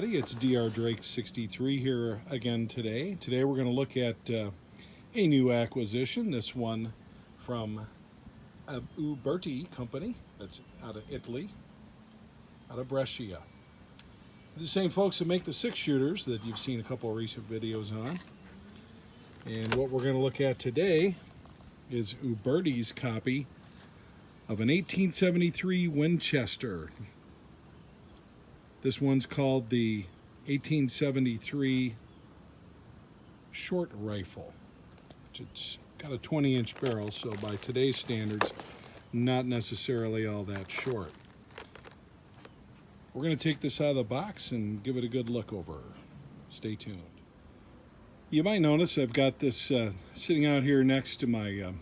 everybody. It's Dr. Drake 63 here again today. Today we're going to look at a new acquisition, this one from a Uberti company that's out of Italy, out of Brescia. The same folks that make the 6-shooters that you've seen a couple of recent videos on. And what we're going to look at today is Uberti's copy of an 1873 Winchester. This one's called the 1873 short rifle. It's got a 20-inch barrel, so by today's standards, not necessarily all that short. We're going to take this out of the box and give it a good look over. Stay tuned. You might notice I've got this sitting out here next to my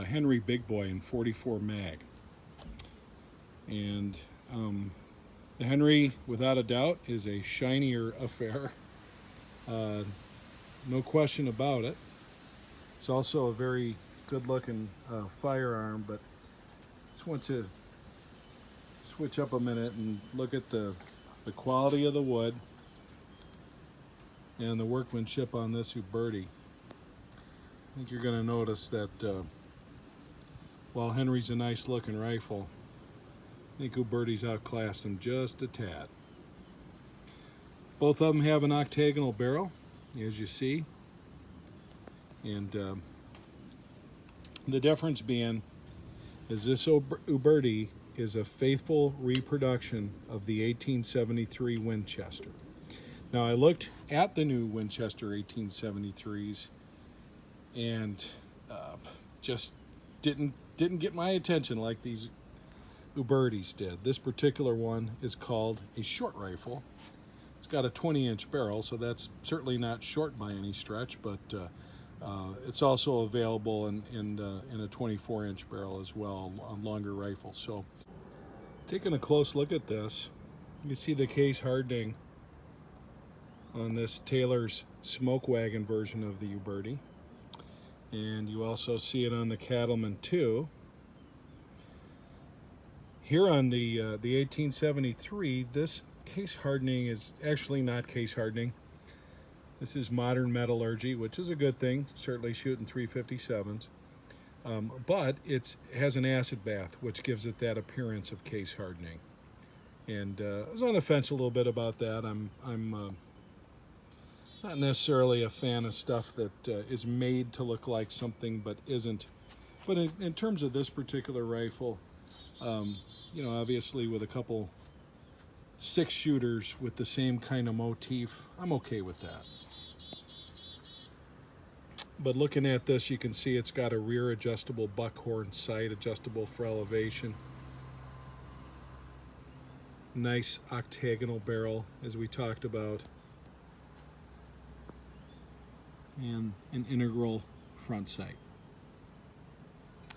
Henry Big Boy in 44 mag. And the Henry, without a doubt, is a shinier affair. No question about it. It's also a very good-looking firearm, but just want to switch up a minute and look at the quality of the wood and the workmanship on this Uberti. I think you're going to notice that while Henry's a nice-looking rifle, I think Uberti's outclassed him just a tad. Both of them have an octagonal barrel, as you see. And the difference being is this Uberti is a faithful reproduction of the 1873 Winchester. Now I looked at the new Winchester 1873s and just didn't get my attention like these Ubertis did. This particular one is called a short rifle. It's got a 20-inch barrel, so that's certainly not short by any stretch, but it's also available in a 24-inch barrel as well on longer rifles. So taking a close look at this, you can see the case hardening on this Taylor's smoke wagon version of the Uberti, and you also see it on the Cattleman too. Here on the 1873, this case hardening is actually not case hardening. This is modern metallurgy, which is a good thing, certainly shooting 357s. But it has an acid bath, which gives it that appearance of case hardening. And I was on the fence a little bit about that. I'm not necessarily a fan of stuff that is made to look like something but isn't. But in terms of this particular rifle, you know, obviously with a couple 6-shooters with the same kind of motif, I'm okay with that. But looking at this, you can see it's got a rear adjustable Buckhorn sight, adjustable for elevation. Nice octagonal barrel, as we talked about. And an integral front sight.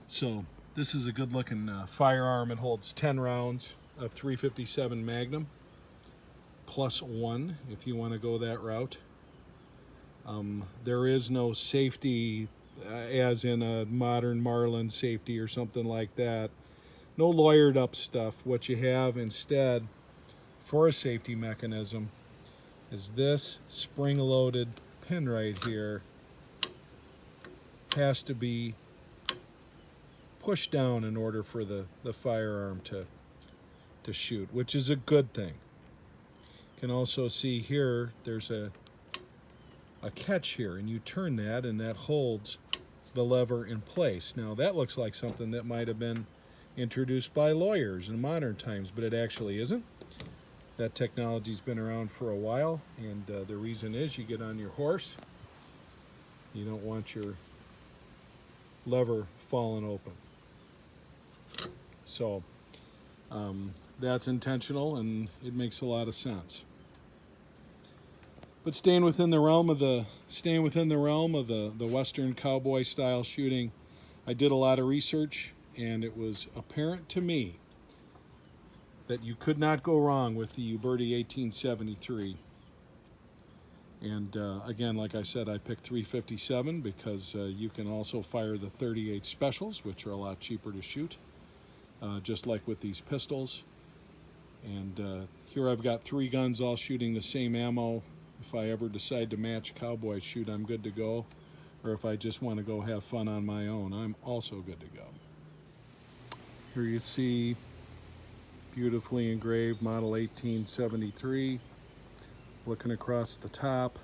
So this is a good looking firearm. It holds 10 rounds of 357 Magnum, plus 1 if you want to go that route. There is no safety as in a modern Marlin safety or something like that. No lawyered up stuff. What you have instead for a safety mechanism is this spring-loaded pin right here has to be pushed down in order for the firearm to shoot, which is a good thing. You can also see here there's a catch here, and you turn that and that holds the lever in place. Now that looks like something that might have been introduced by lawyers in modern times, but it actually isn't. That technology's been around for a while, and the reason is you get on your horse, you don't want your lever falling open. So that's intentional, and it makes a lot of sense. But staying within the realm of the Western cowboy style shooting, I did a lot of research, and it was apparent to me that you could not go wrong with the Uberti 1873. And again, like I said, I picked 357 because you can also fire the 38 specials, which are a lot cheaper to shoot, just like with these pistols. And Here I've got 3 guns all shooting the same ammo. If I ever decide to match cowboy shoot, I'm good to go. Or if I just want to go have fun on my own, I'm also good to go. Here you see beautifully engraved model 1873. Looking across the top,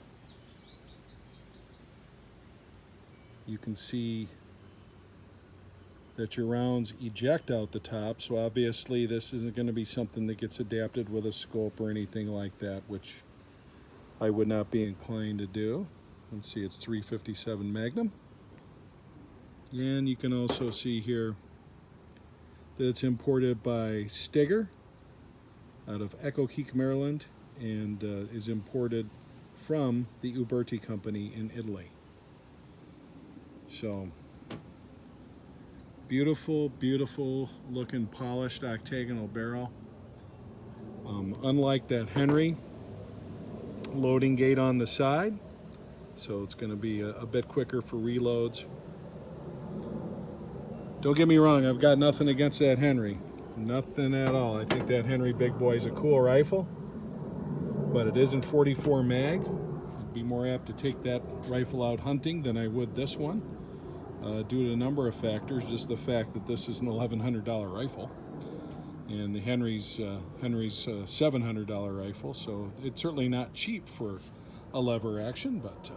you can see that your rounds eject out the top, so obviously this isn't going to be something that gets adapted with a scope or anything like that, which I would not be inclined to do. Let's see, it's 357 Magnum. And you can also see here that it's imported by Steger out of Echo Keek, Maryland, and is imported from the Uberti company in Italy. So, beautiful, beautiful looking polished octagonal barrel. Unlike that Henry, loading gate on the side, so it's going to be a bit quicker for reloads. Don't get me wrong, I've got nothing against that Henry. Nothing at all. I think that Henry Big Boy is a cool rifle, but it isn't 44 mag. I'd be more apt to take that rifle out hunting than I would this one, due to a number of factors. Just the fact that this is an $1,100 rifle, and the Henry's $700 rifle, so it's certainly not cheap for a lever action, but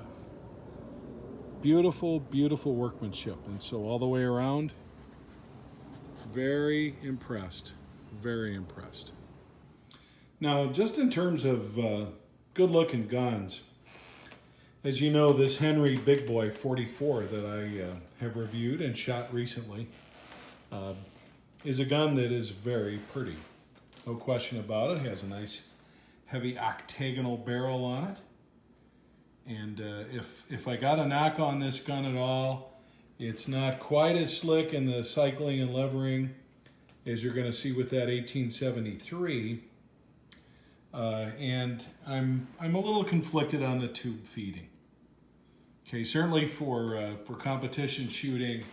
beautiful, beautiful workmanship. And so all the way around, very impressed, very impressed. Now, just in terms of good looking guns, as you know, this Henry Big Boy 44 that I have reviewed and shot recently is a gun that is very pretty. No question about it. It has a nice heavy octagonal barrel on it. And if I got a knock on this gun at all, it's not quite as slick in the cycling and levering as you're going to see with that 1873. And I'm a little conflicted on the tube feeding. Okay, certainly for competition shooting,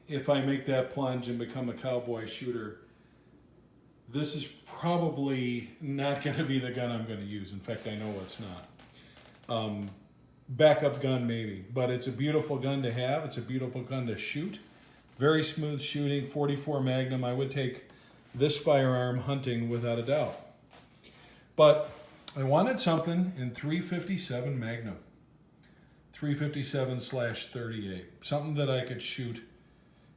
if I make that plunge and become a cowboy shooter, this is probably not going to be the gun I'm going to use. In fact, I know it's not. Backup gun maybe, but it's a beautiful gun to have. It's a beautiful gun to shoot. Very smooth shooting, 44 Magnum. I would take this firearm hunting without a doubt. But I wanted something in 357 Magnum, 357/38, something that I could shoot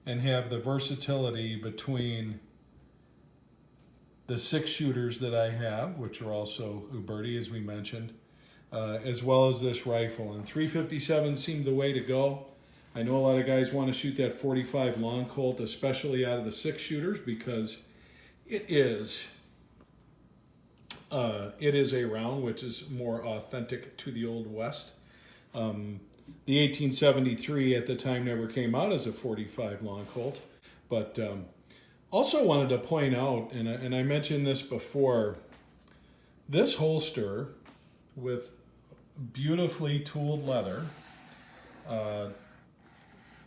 and have the versatility between the 6 shooters that I have, which are also Uberti, as we mentioned, as well as this rifle. And 357 seemed the way to go. I know a lot of guys want to shoot that 45 long Colt, especially out of the 6 shooters, because it is a round which is more authentic to the Old West. The 1873 at the time never came out as a 45 long Colt, but also wanted to point out, and I mentioned this before, this holster with beautifully tooled leather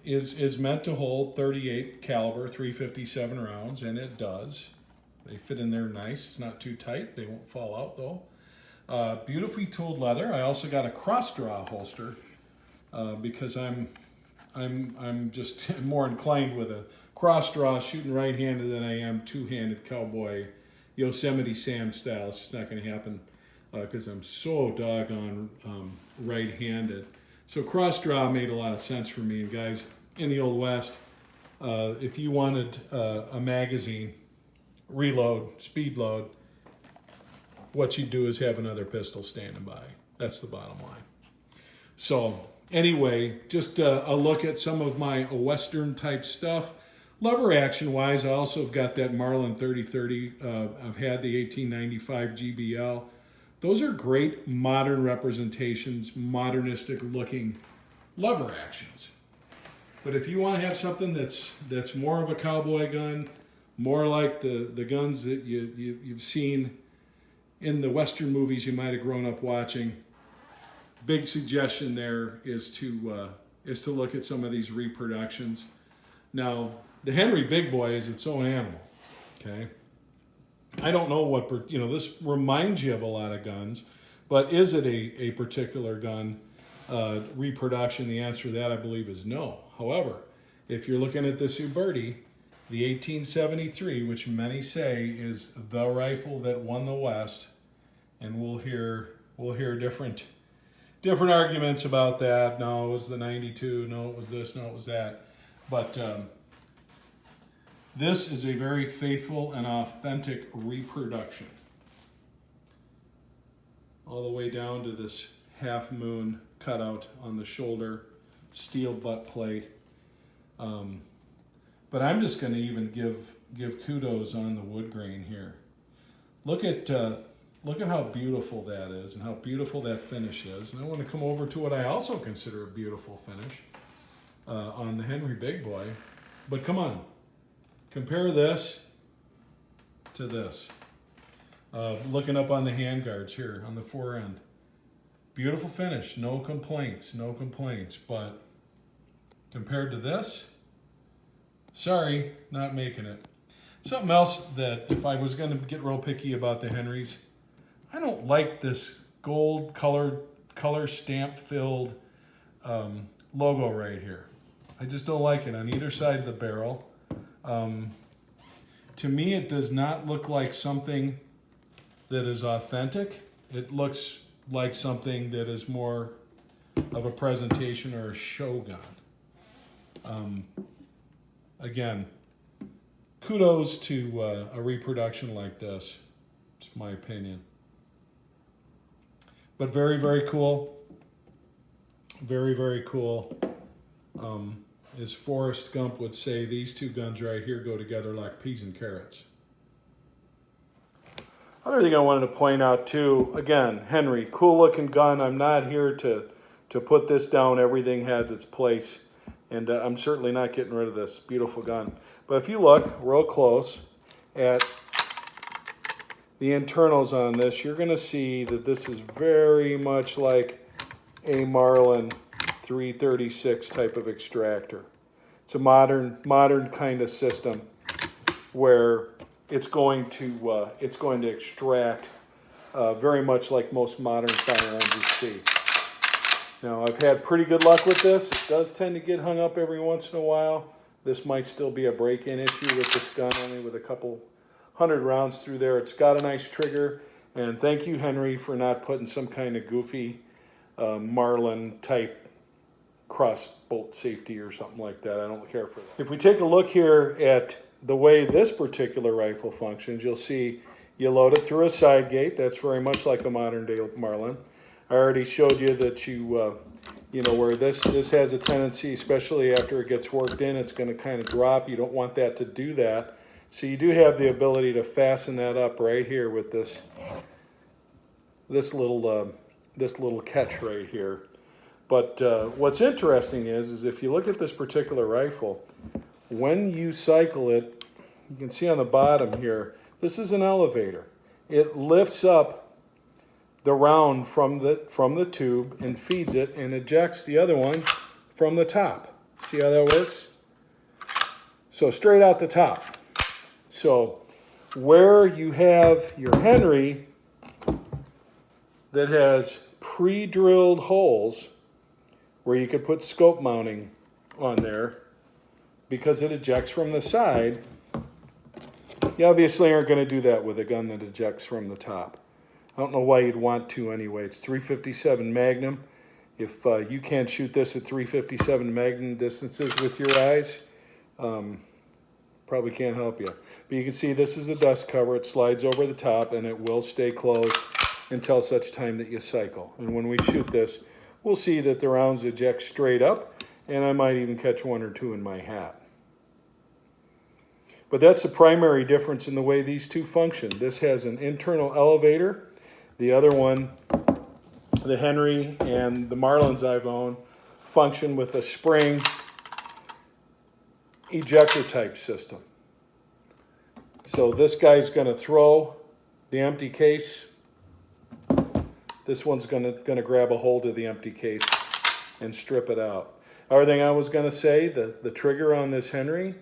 is meant to hold 38 caliber 357 rounds, and it does. They fit in there nice. It's not too tight. They won't fall out though. Beautifully tooled leather. I also got a cross draw holster because I'm just more inclined with a cross draw shooting right-handed than I am two-handed cowboy Yosemite Sam style. It's just not going to happen because I'm so doggone right-handed. So cross draw made a lot of sense for me. And guys, in the Old West, if you wanted a magazine, reload, speed load, what you do is have another pistol standing by. That's the bottom line. So anyway, just a look at some of my Western type stuff. Lever action wise, I also have got that Marlin 3030. I've had the 1895 GBL. Those are great modern representations, modernistic looking lever actions. But if you want to have something that's more of a cowboy gun, more like the guns that you've seen in the Western movies you might have grown up watching, big suggestion there is to look at some of these reproductions. Now, the Henry Big Boy is its own animal, okay? I don't know what, this reminds you of a lot of guns, but is it a particular gun reproduction? The answer to that, I believe, is no. However, if you're looking at this Uberti, the 1873, which many say is the rifle that won the West, and we'll hear different arguments about that. No, it was the 92. No, it was this. No, it was that. But this is a very faithful and authentic reproduction. All the way down to this half moon cutout on the shoulder, steel butt plate. But I'm just going to even give kudos on the wood grain here. Look at how beautiful that is and how beautiful that finish is. And I want to come over to what I also consider a beautiful finish on the Henry Big Boy. But come on, compare this to this. Looking up on the handguards here on the fore end. Beautiful finish, no complaints. But compared to this, sorry, not making it. Something else that if I was going to get real picky about the Henrys, I don't like this gold color stamp filled logo right here. I just don't like it on either side of the barrel. To me, it does not look like something that is authentic. It looks like something that is more of a presentation or a show gun. Again, kudos to a reproduction like this. It's my opinion. But very, very cool. Very, very cool. As Forrest Gump would say, these two guns right here go together like peas and carrots. Other thing I wanted to point out too, again, Henry, cool looking gun. I'm not here to put this down. Everything has its place. And I'm certainly not getting rid of this beautiful gun. But if you look real close at the internals on this, you're going to see that this is very much like a Marlin 336 type of extractor. It's a modern kind of system where it's going to extract very much like most modern firearms you see. Now, I've had pretty good luck with this. It does tend to get hung up every once in a while. This might still be a break-in issue with this gun, only with a couple 100 rounds through there. It's got a nice trigger, and thank you, Henry, for not putting some kind of goofy Marlin-type cross-bolt safety or something like that. I don't care for that. If we take a look here at the way this particular rifle functions, you'll see you load it through a side gate. That's very much like a modern-day Marlin. I already showed you that where this has a tendency, especially after it gets worked in, it's going to kind of drop. You don't want that to do that. So you do have the ability to fasten that up right here with this little catch right here. But what's interesting is if you look at this particular rifle, when you cycle it, you can see on the bottom here, this is an elevator. It lifts up the round from the tube and feeds it and ejects the other one from the top. See how that works? So straight out the top. So where you have your Henry that has pre-drilled holes where you could put scope mounting on there, because it ejects from the side, you obviously aren't going to do that with a gun that ejects from the top. I don't know why you'd want to anyway. It's 357 Magnum. If you can't shoot this at 357 Magnum distances with your eyes, probably can't help you. But you can see this is a dust cover. It slides over the top and it will stay closed until such time that you cycle. And when we shoot this, we'll see that the rounds eject straight up, and I might even catch one or two in my hat. But that's the primary difference in the way these two function. This has an internal elevator. The other one, the Henry and the Marlins I've owned, function with a spring ejector type system. So this guy's going to throw the empty case. This one's going to grab a hold of the empty case and strip it out. Other thing I was going to say, the trigger on this Henry,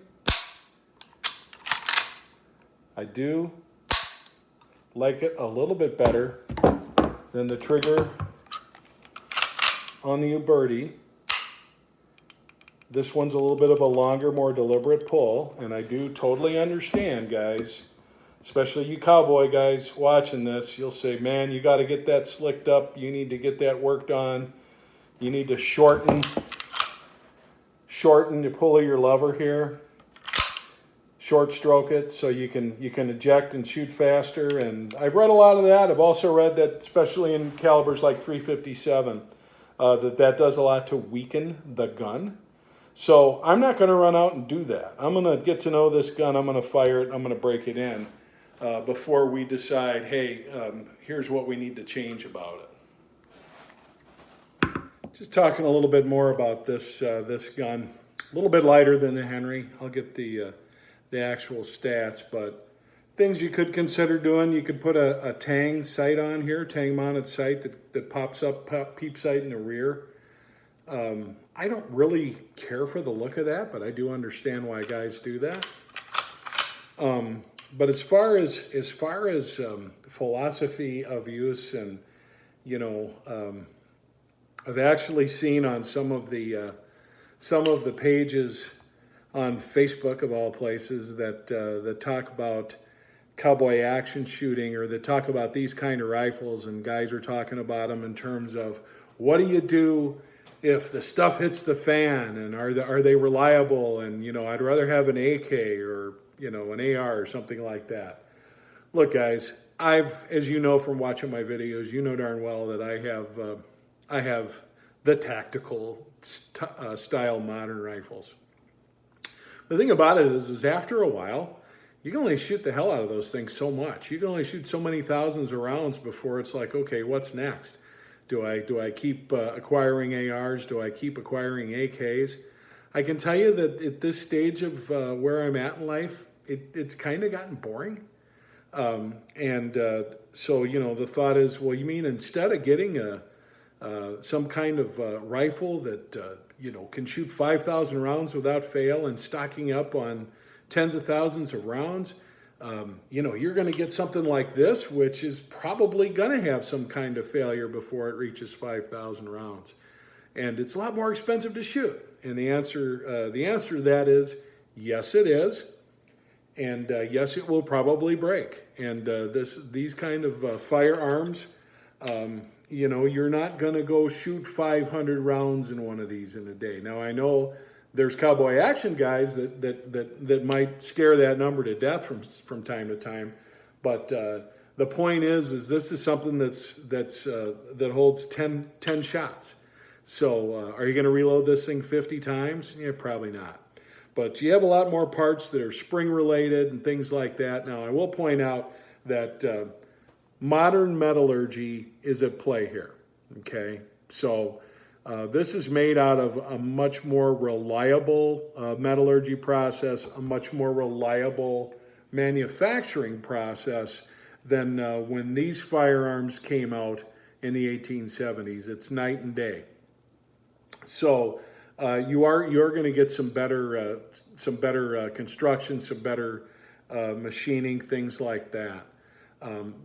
I do like it a little bit better than the trigger on the Uberti. This one's a little bit of a longer, more deliberate pull, and I do totally understand, guys, especially you cowboy guys watching this. You'll say, man, you got to get that slicked up. You need to get that worked on. You need to shorten the pull of your lever here. Short stroke it so you can eject and shoot faster. And I've read a lot of that. I've also read that, especially in calibers like 357, that does a lot to weaken the gun. So I'm not going to run out and do that. I'm going to get to know this gun. I'm going to fire it. I'm going to break it in before we decide, hey, here's what we need to change about it. Just talking a little bit more about this gun. A little bit lighter than the Henry. I'll get the actual stats, but things you could consider doing. You could put a Tang sight on here, Tang mounted sight that pops up, peep sight in the rear. I don't really care for the look of that, but I do understand why guys do that. But as far as philosophy of use, and I've actually seen on some of the pages on Facebook, of all places, that talk about cowboy action shooting, or that talk about these kind of rifles, and guys are talking about them in terms of, what do you do if the stuff hits the fan, and are they reliable? And I'd rather have an AK or an AR or something like that. Look, guys, as you know from watching my videos, you know darn well that I have the tactical style modern rifles. The thing about it is after a while, you can only shoot the hell out of those things so much. You can only shoot so many thousands of rounds before it's like, okay, what's next? Do I keep acquiring ARs? Do I keep acquiring AKs? I can tell you that at this stage of where I'm at in life, it's kind of gotten boring. So the thought is, well, you mean instead of getting some kind of rifle that can shoot 5,000 rounds without fail and stocking up on tens of thousands of rounds, you're going to get something like this, which is probably going to have some kind of failure before it reaches 5,000 rounds. And it's a lot more expensive to shoot. And the answer to that is, yes, it is. And yes, it will probably break. And these kind of firearms, you're not going to go shoot 500 rounds in one of these in a day. Now, I know there's cowboy action guys that might scare that number to death from time to time, but the point is this is something that holds 10 shots. So are you going to reload this thing 50 times? Yeah, probably not. But you have a lot more parts that are spring related and things like that. Now, I will point out that modern metallurgy is at play here. Okay, so. This is made out of a much more reliable metallurgy process, a much more reliable manufacturing process than when these firearms came out in the 1870s. It's night and day. So you're going to get some better construction, some better machining, things like that.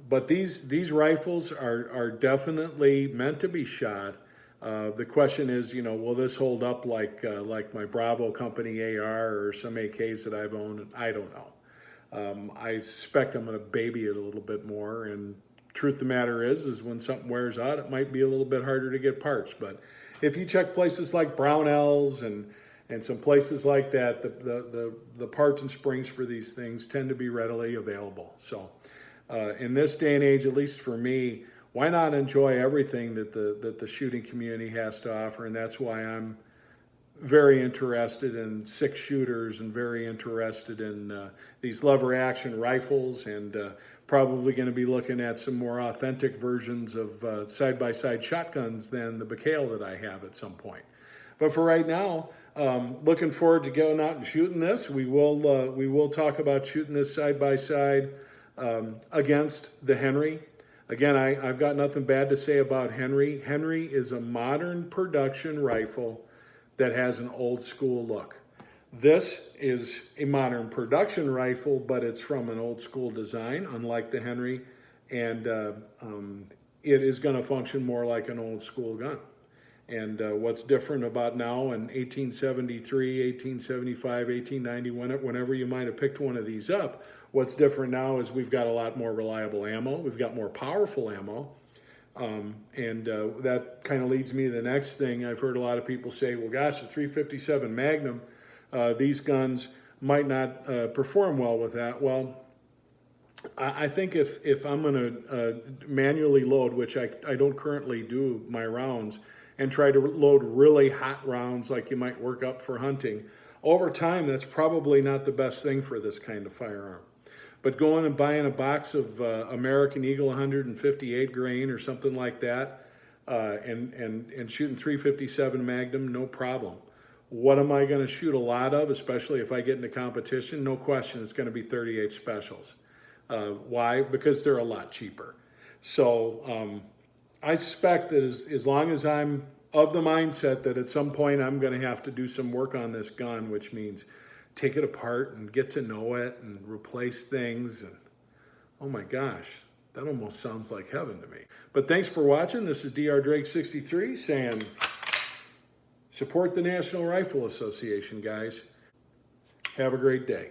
But these rifles are definitely meant to be shot. The question is, will this hold up like my Bravo Company AR or some AKs that I've owned? I don't know. I suspect I'm going to baby it a little bit more. And truth of the matter is when something wears out, it might be a little bit harder to get parts. But if you check places like Brownells and some places like that, the parts and springs for these things tend to be readily available. So in this day and age, at least for me, why not enjoy everything that the shooting community has to offer? And that's why I'm very interested in 6-shooters and very interested in these lever action rifles, and probably going to be looking at some more authentic versions of side-by-side shotguns than the Bacale that I have at some point. But for right now, looking forward to going out and shooting this. We will talk about shooting this side-by-side against the Henry. Again, I've got nothing bad to say about Henry. Henry is a modern production rifle that has an old school look. This is a modern production rifle, but it's from an old school design. Unlike the Henry, and it is going to function more like an old school gun. And what's different about now in 1873, 1875, 1890, whenever you might have picked one of these up, what's different now is we've got a lot more reliable ammo, we've got more powerful ammo, and that kind of leads me to the next thing. I've heard a lot of people say, well, gosh, the 357 Magnum, these guns might not perform well with that. Well, I think if I'm going to manually load, which I don't currently do my rounds, and try to load really hot rounds like you might work up for hunting, over time that's probably not the best thing for this kind of firearm. But going and buying a box of American Eagle 158 grain or something like that, and shooting 357 Magnum, no problem. What am I going to shoot a lot of, especially if I get into competition? No question, it's going to be 38 specials. Why? Because they're a lot cheaper. So I suspect that as long as I'm of the mindset that at some point I'm going to have to do some work on this gun, which means take it apart and get to know it and replace things. And oh my gosh, that almost sounds like heaven to me. But thanks for watching. This is Dr. Drake 63 saying, support the National Rifle Association, guys. Have a great day.